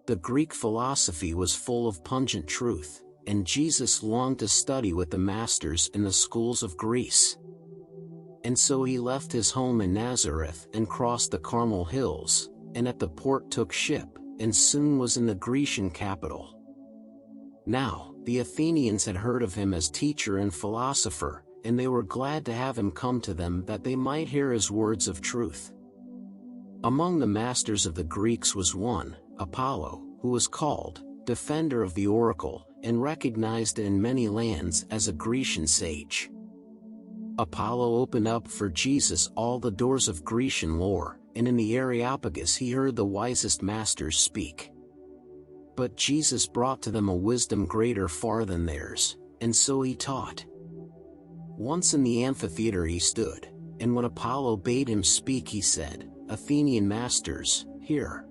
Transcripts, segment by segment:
The Greek philosophy was full of pungent truth, and Jesus longed to study with the masters in the schools of Greece. And so he left his home in Nazareth and crossed the Carmel hills, and at the port took ship, and soon was in the Grecian capital. Now, the Athenians had heard of him as teacher and philosopher, and they were glad to have him come to them that they might hear his words of truth. Among the masters of the Greeks was one, Apollo, who was called defender of the oracle, and recognized in many lands as a Grecian sage. Apollo opened up for Jesus all the doors of Grecian lore, and in the Areopagus he heard the wisest masters speak. But Jesus brought to them a wisdom greater far than theirs, and so he taught. Once in the amphitheatre he stood, and when Apollo bade him speak he said, "Athenian masters, hear.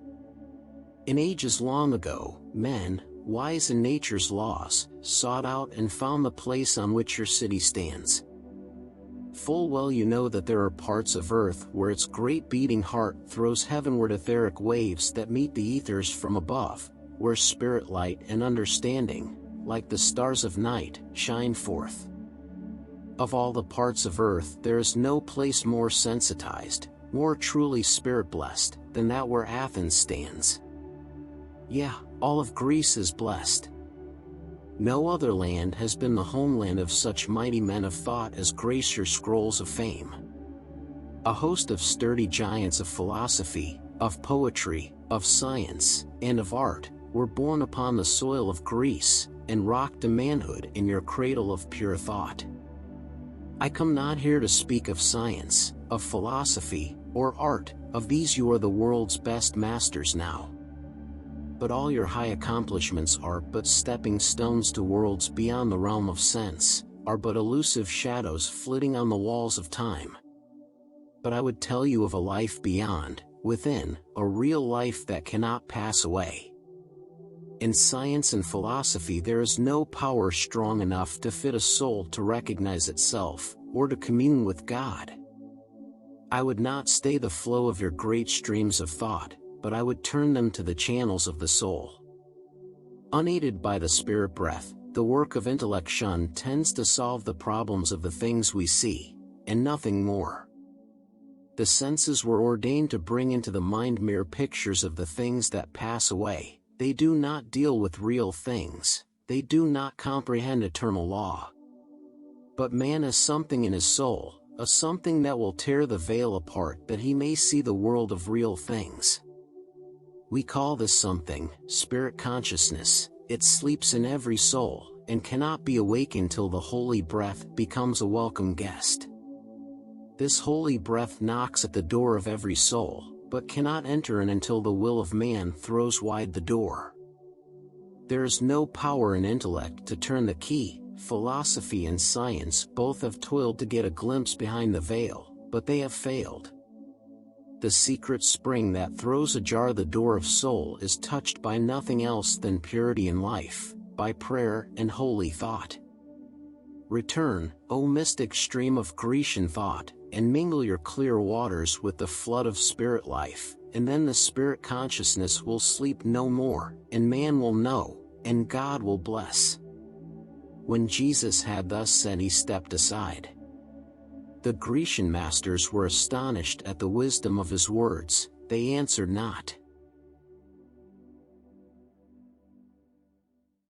In ages long ago, men, wise in nature's laws, sought out and found the place on which your city stands. Full well you know that there are parts of earth where its great beating heart throws heavenward etheric waves that meet the ethers from above, where spirit light and understanding, like the stars of night, shine forth. Of all the parts of earth there is no place more sensitized, more truly spirit-blessed, than that where Athens stands. Yeah, all of Greece is blessed. No other land has been the homeland of such mighty men of thought as grace your scrolls of fame. A host of sturdy giants of philosophy, of poetry, of science, and of art, were born upon the soil of Greece, and rocked to manhood in your cradle of pure thought. I come not here to speak of science, of philosophy, or art, of these you are the world's best masters now. But all your high accomplishments are but stepping stones to worlds beyond the realm of sense, are but elusive shadows flitting on the walls of time. But I would tell you of a life beyond, within, a real life that cannot pass away. In science and philosophy there is no power strong enough to fit a soul to recognize itself, or to commune with God. I would not stay the flow of your great streams of thought, but I would turn them to the channels of the soul. Unaided by the spirit breath, the work of intellection tends to solve the problems of the things we see, and nothing more. The senses were ordained to bring into the mind mere pictures of the things that pass away. They do not deal with real things, they do not comprehend eternal law. But man has something in his soul, a something that will tear the veil apart that he may see the world of real things. We call this something spirit consciousness. It sleeps in every soul, and cannot be awakened till the holy breath becomes a welcome guest. This holy breath knocks at the door of every soul, but cannot enter in until the will of man throws wide the door. There is no power in intellect to turn the key. Philosophy and science both have toiled to get a glimpse behind the veil, but they have failed. The secret spring that throws ajar the door of soul is touched by nothing else than purity in life, by prayer and holy thought. Return, O mystic stream of Grecian thought, and mingle your clear waters with the flood of spirit life, and then the spirit consciousness will sleep no more, and man will know, and God will bless. When Jesus had thus said, he stepped aside. The Grecian masters were astonished at the wisdom of his words. They answered not.